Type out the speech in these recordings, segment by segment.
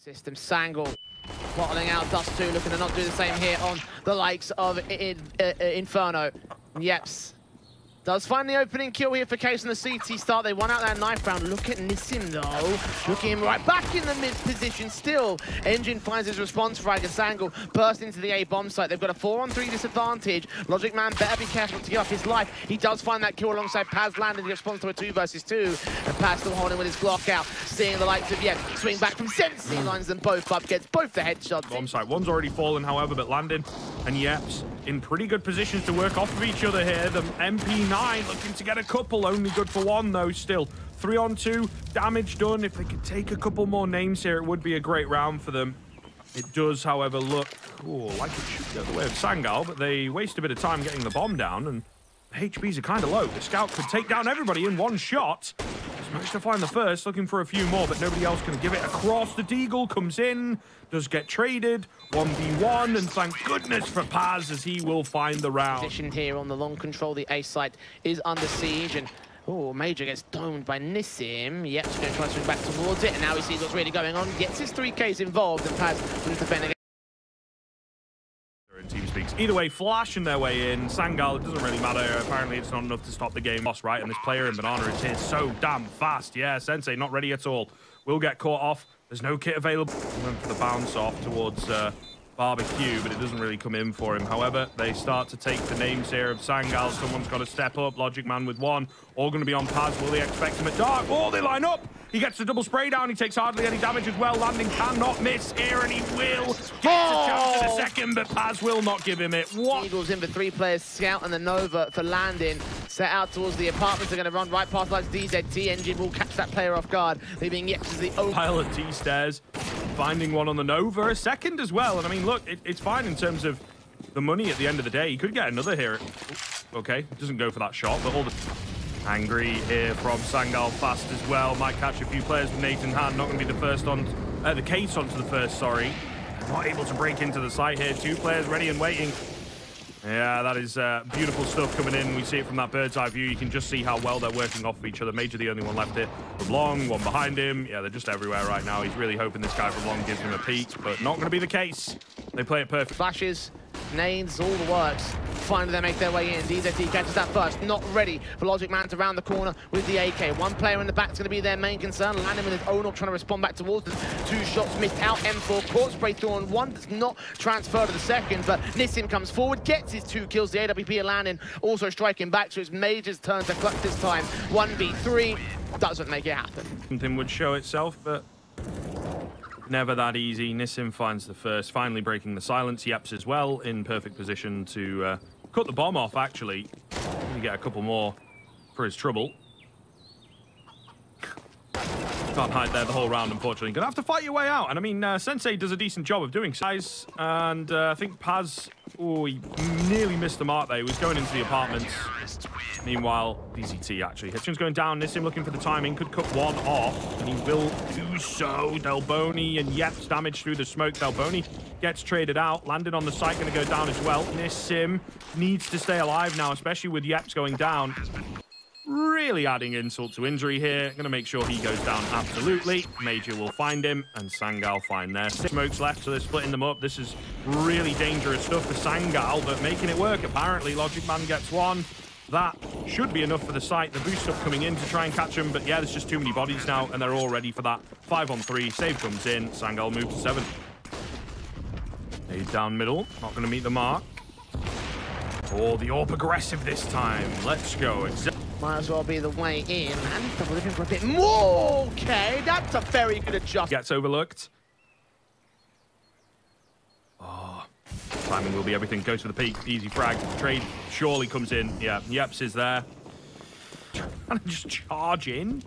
System SANGAL bottling out Dust 2, looking to not do the same here on the likes of Inferno. Yeps does find the opening kill here for Case on the CT start. They won out that knife round. Look at Nissim though. Looking him right back in the mid position still. Engine finds his response frag as SANGAL burst into the A bomb site. They've got a 4-on-3 disadvantage. Logicman better be careful to give up his life. He does find that kill alongside Paz landing. He responds to a 2 versus 2. And Paz still holding with his Glock out. Seeing the likes of swing back from Sensi, lines them both up, gets both the headshots. Bomb site. One's already fallen, however, but landing and Yeps in pretty good positions to work off of each other here. The MP9 looking to get a couple, only good for one though still. 3-on-2, damage done. If they could take a couple more names here, it would be a great round for them. It does, however, look like it should go the way of SANGAL, but they waste a bit of time getting the bomb down, and the HPs are kind of low. The scout could take down everybody in one shot. Just managed to find the first, looking for a few more, but nobody else can give it across. The Deagle comes in, does get traded, 1v1, and thank goodness for Paz as he will find the round. Position here on the long control, the A site is under siege, and Majer gets domed by Nissim. Yep, he's going to try to swing back towards it, and now he sees what's really going on. Gets his 3Ks involved, and Paz will defend again. Team speaks. Either way, flashing their way in. SANGAL, it doesn't really matter. Apparently, it's not enough to stop the game. Lost, right? And this player in Banana is here so damn fast. Yeah, Sensei not ready at all. Will get caught off. There's no kit available. He went for the bounce off towards Barbecue, but it doesn't really come in for him. However, they start to take the names here of SANGAL. Someone's got to step up. Logicman with one. All going to be on Paz. Will they expect him at dark? Oh, they line up. He gets the double spray down. He takes hardly any damage as well. Landing cannot miss here, and he will get a chance in a second, but Paz will not give him it. What? Eagles in for 3 players, Scout and the Nova for landing. Set out towards the apartments. They're going to run right past like DZT. Engine will catch that player off guard, leaving Yeps as the open. Pile of T-stairs. Finding one on the Nova, a second as well. And I mean, look, it's fine in terms of the money at the end of the day. He could get another here. Okay, doesn't go for that shot, but all the... Angry here from SANGAL fast as well. Might catch a few players with Nathan hand. Not going to be the first on... the case onto the first, sorry. Not able to break into the site here. 2 players ready and waiting. Yeah, that is beautiful stuff coming in. We see it from that bird's eye view. You can just see how well they're working off of each other. Majer the only one left here. With Long, one behind him. Yeah, they're just everywhere right now. He's really hoping this guy from Long gives him a peek, but not going to be the case. They play it perfect. Flashes, nades, all the works. Finally, they make their way in. DZT catches that first. Not ready for Logicman to round the corner with the AK. One player in the back is going to be their main concern. Landing with his own up, trying to respond back towards them. 2 shots missed out. M4 caught spray through on one. Does not transfer to the second, but Nissim comes forward, gets his 2 kills. The AWP are landing, also striking back, so it's Majer's turn to clutch this time. 1v3 doesn't make it happen. Something would show itself, but never that easy. Nissim finds the first, finally breaking the silence. Yeps as well, in perfect position to cut the bomb off, actually. You get a couple more for his trouble. Can't hide there the whole round, unfortunately. Gonna have to fight your way out. And I mean, Sensei does a decent job of doing so. And I think Paz, he nearly missed the mark there. He was going into the apartments. Meanwhile, DZT actually. Hitchin's going down. Nissim looking for the timing. Could cut one off, and he will do so. Delboni and Yeps damage through the smoke. Delboni gets traded out. Landed on the site, going to go down as well. Nissim needs to stay alive now, especially with Yeps going down. Really adding insult to injury here. Going to make sure he goes down, absolutely. Majer will find him, and SANGAL find there. 6 smokes left, so they're splitting them up. This is really dangerous stuff for SANGAL, but making it work, apparently. Logicman gets one. That should be enough for the site. The boost up coming in to try and catch him, but yeah, there's just too many bodies now, and they're all ready for that. 5-on-3, save comes in. SANGAL moves to 7. Nade down middle, not going to meet the mark. Oh, the AWP aggressive this time. Let's go. Might as well be the way in. And double looking for a bit more. Okay, that's a very good adjustment. Gets overlooked. Oh, timing will be everything. Goes for the peak. Easy frag. Trade surely comes in. Yeah, Yeps is there. And just charge in.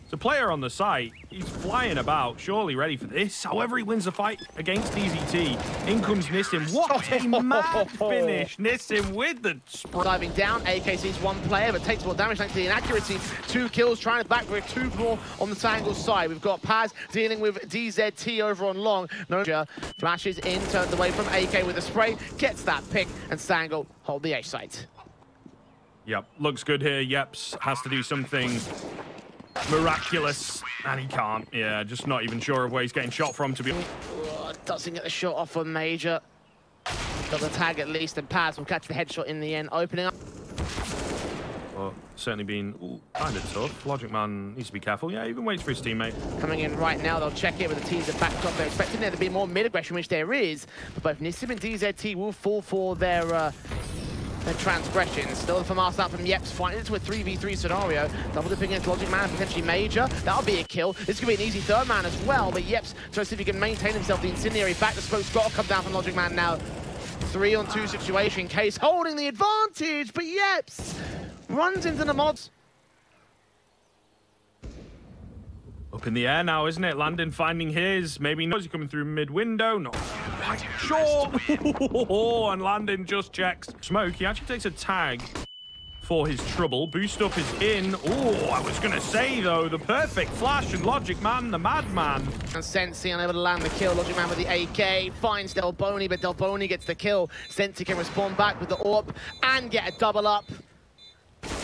The player on the site, he's flying about, surely ready for this. However, he wins the fight against DZT. In comes Nissim. What a mad finish. Nissim with the spray. Diving down, AK sees 1 player, but takes more damage thanks to the inaccuracy. 2 kills, trying to back for 2 more on the SANGAL side. We've got Paz dealing with DZT over on Long. Noja flashes in, turns away from AK with a spray, gets that pick, and SANGAL hold the A site. Yep, looks good here. Yeps has to do something miraculous. And he can't. Yeah, just not even sure of where he's getting shot from, to be honest. Doesn't get the shot off on Major. Got the tag at least, and Paz will catch the headshot in the end, opening up. Well, certainly been kind of tough. logicman needs to be careful. Yeah, even waits for his teammate. Coming in right now, they'll check it with the teaser backed up. They're expecting there to be more mid-aggression, which there is. But both nissim and DZT will fall for their transgressions. Still from us out from Yeps, fighting into a 3v3 scenario. Double dipping against logicman, potentially Major. That'll be a kill. This could be an easy third man as well. But Yeps tries to see if he can maintain himself. The incendiary back. The smoke's got to come down from logicman now. 3-on-2 situation. Case holding the advantage, but Yeps runs into the mods. Up in the air now, isn't it? Landon finding his. Maybe knows he's coming through mid-window. Not quite sure. And Landon just checks. Smoke, he actually takes a tag for his trouble. Boost up is in. Oh, I was going to say, though, the perfect flash and logicman, the madman. And Sensi unable to land the kill. logicman with the AK finds Delboni, but Delboni gets the kill. Sensi can respond back with the AWP and get a double up.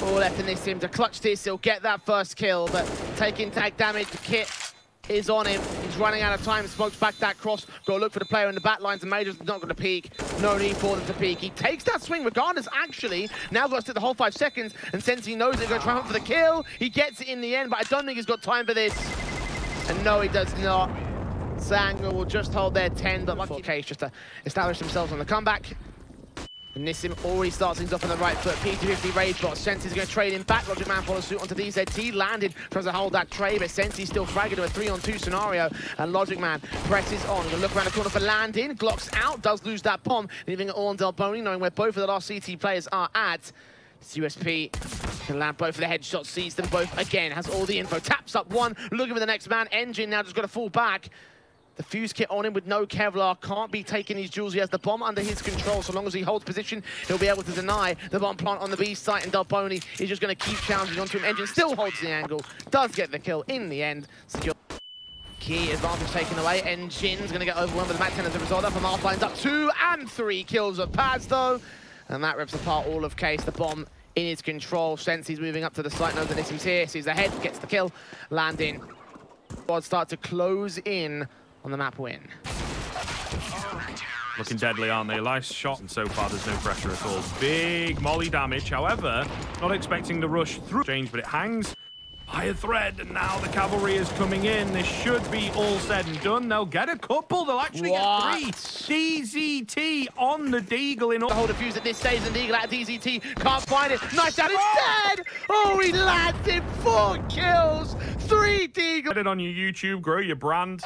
All left in this him to clutch this. He'll get that first kill, but taking tag damage. The kit is on him. He's running out of time. Smokes back that cross. Go look for the player in the back lines. The Major's not going to peek. No need for them to peek. He takes that swing regardless, actually. Now got to sit the whole 5 seconds, and since he knows they're going to try for the kill, he gets it in the end, but I don't think he's got time for this. And no, he does not. SANGAL will just hold their 10, but lucky case just to establish themselves on the comeback. And nissim already starts things off on the right foot. P250 Rage Bot. Sensi's going to trade him back. logicman follows suit onto DZT. Landed, tries to hold that trade, but Sensi still fragging to a 3-on-2 scenario. And logicman presses on. Going to look around the corner for Landon. Glocks out, does lose that bomb, leaving it all on Delboni, knowing where both of the last CT players are at. It's USP can land both of the headshots, sees them both again, has all the info. Taps up one, looking for the next man. Engine now just got to fall back. The fuse kit on him with no Kevlar, can't be taking his jewels. He has the bomb under his control. So long as he holds position, he'll be able to deny the bomb plant on the B site. And Delboni is just going to keep challenging onto him. Engine still holds the angle, does get the kill in the end. Secure. Key advantage taken away. Engine's going to get overwhelmed with the Mac 10 as a result. Up from half lines up 2 and 3 kills of Paz though. And that rips apart all of Case. The bomb in his control. Sensi's moving up to the site, knows that nissim's here. Sees the head, gets the kill. Landing. Squad start to close in on the map win. Looking deadly, aren't they? Nice shot, and so far there's no pressure at all. Big molly damage, however, not expecting the rush through change, but it hangs by a thread, and now the cavalry is coming in. This should be all said and done. They'll get a couple. They'll actually get 3. DZT on the Deagle in all. Hold a fuse at this stage, and Deagle at DZT can't find it. Nice shot, it's dead! Oh, he landed 4 kills, 3 Deagle. Get it on your YouTube, grow your brand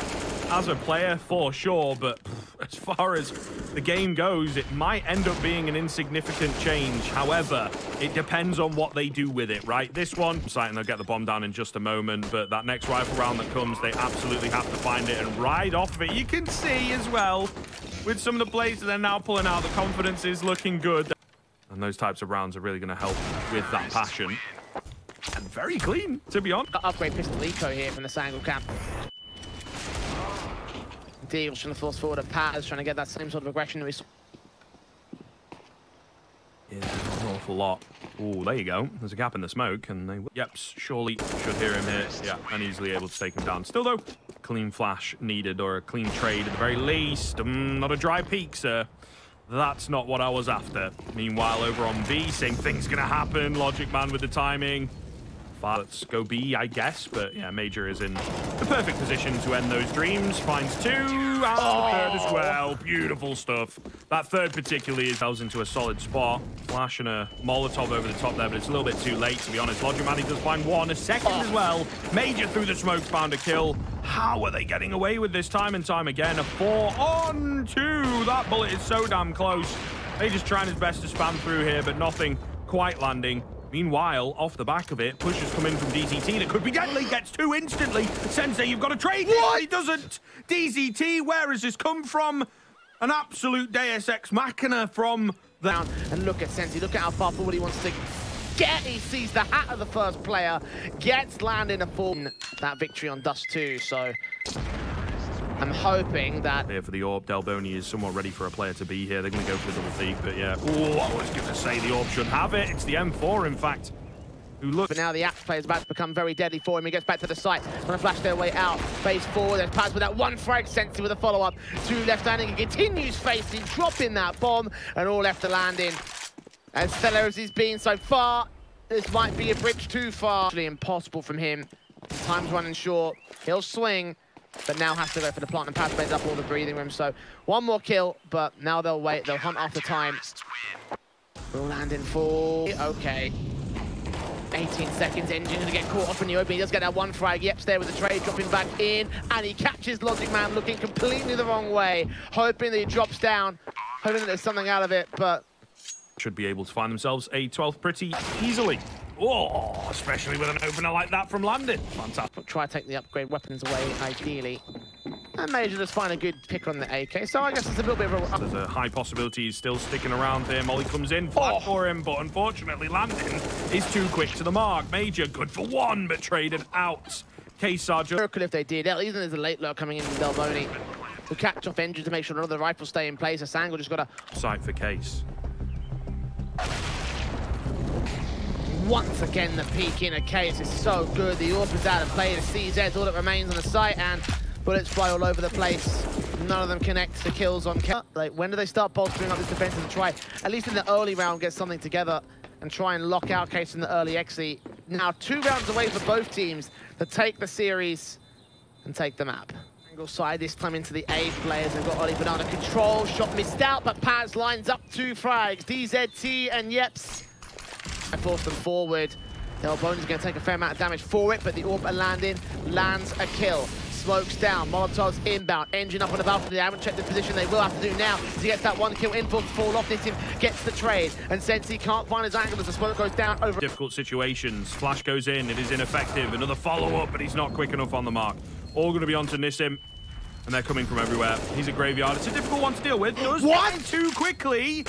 as a player for sure, but as far as the game goes, it might end up being an insignificant change. However, it depends on what they do with it, right? This one, and they'll get the bomb down in just a moment, but that next rifle round that comes, they absolutely have to find it and ride off of it. You can see as well, with some of the plays that they're now pulling out, the confidence is looking good. And those types of rounds are really going to help with that passion. And very clean, to be honest. Upgrade pistol eco here from the SANGAL camp. Deagle's trying to force forward a Paz, trying to get that same sort of aggression that we saw. Yeah, an awful lot. Oh, there you go. There's a gap in the smoke, and they... Yep, surely should hear him here. Yeah, and easily able to take him down. Still, though, clean flash needed, or a clean trade at the very least. Not a dry peak, sir. That's not what I was after. Meanwhile, over on B, same thing's gonna happen. logicman with the timing. Let's go B, I guess, but yeah, Major is in the perfect position to end those dreams. Finds 2, and the third as well. Beautiful stuff. That third particularly is into a solid spot. Flash and a Molotov over the top there, but it's a little bit too late, to be honest. logicman, he does find 1, a second as well. Major through the smoke found a kill. How are they getting away with this time and time again? A 4-on-2. That bullet is so damn close. Major's trying his best to spam through here, but nothing quite landing. Meanwhile, off the back of it, pushes come in from DZT that could be deadly, gets 2 instantly. Sensei, you've got to trade. What? He doesn't. DZT, where has this come from? An absolute Deus Ex Machina from the... And look at Sensei, look at how far forward he wants to get. He sees the hat of the first player, gets landing a 4. That victory on Dust 2, so... I'm hoping that... Here for the AWP, Delboni is somewhat ready for a player to be here. They're going to go for the double peek, but yeah. Oh, I was going to say the AWP should have it. It's the M4, in fact. who looks... But now the Axe player is about to become very deadly for him. He gets back to the site, trying to flash their way out. Face forward, there's Paz with that one frag, Sensi with a follow-up. Two left landing, he continues facing, dropping that bomb, and all left to land in. As stellar as he's been so far, this might be a bridge too far. Actually impossible from him. Time's running short. He'll swing, but now has to go for the plant, and Paz plays up all the breathing room. So one more kill, but now they'll wait. They'll hunt after time. Will land in full. Okay. 18 seconds, Engine gonna get caught off in the open. He does get that one frag. Yep's there with the trade, dropping back in, and he catches logicman looking completely the wrong way, hoping that he drops down, hoping that there's something out of it, but... Should be able to find themselves a 12th pretty easily. Oh, especially with an opener like that from Landon. Fantastic. Try to take the upgrade weapons away, ideally. And Major just find a good pick on the AK, so I guess it's a little bit of a... There's a high possibility he's still sticking around here. Molly comes in, flat for him, but unfortunately Landon is too quick to the mark. Major good for one, but traded out. K-Sar Miracle if they did. Even there's a late lurk coming in from Delboni. Will catch off Engine to make sure none of the rifles stay in place. SANGAL just got a... Sight for Case. Once again, the peek in a Case is so good. The AWP is out of play. The CZ, all that remains on the site, and bullets fly all over the place. None of them connect to kills on kill. Like, when do they start bolstering up this defense and try, at least in the early round, get something together and try and lock out Case in the early exit? Now 2 rounds away for both teams to take the series and take the map. Angle side this time into the A players. They've got Oli Banana control. Shot missed out, but Paz lines up 2 frags. DZT and Yeps. I force them forward. Delboni's going to take a fair amount of damage for it, but the AWP landing lands a kill. Smokes down, Molotov's inbound, Engine up on the balcony. They haven't checked the position. They will have to do now to get that one kill. Info to fall off. Nissim gets the trade, and Sensi can't find his angle as the smoke goes down over. Difficult situations. Flash goes in. It is ineffective. Another follow-up, but he's not quick enough on the mark. All going to be onto Nissim, and they're coming from everywhere. He's a graveyard. It's a difficult one to deal with. Does one too quickly.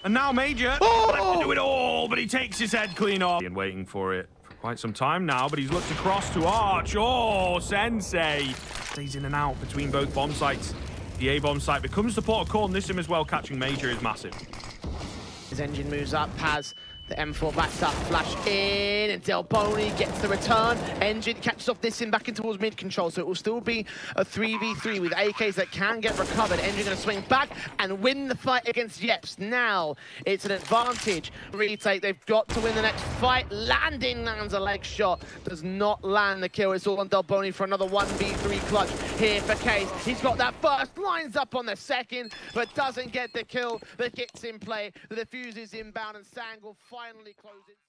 And now Major left to do it all, but he takes his head clean off. And waiting for it for quite some time now, but he's looked across to Arch. Oh, Sensei stays in and out between both bomb sites. The A bomb site becomes the port of call. Nissim as well, catching Major is massive. His Engine moves up, Paz. The M4 backs up, flash in, and Delboni gets the return. Engine catches off this in back in towards mid-control, so it will still be a 3v3 with AKs that can get recovered. Engine going to swing back and win the fight against Yeps. Now, it's an advantage. Retake, they've got to win the next fight. Landing lands a leg shot, does not land the kill. It's all on Delboni for another 1v3 clutch here for Case. He's got that first, lines up on the second, but doesn't get the kill. The kit's in play, the defuse is inbound, and SANGAL finally closes.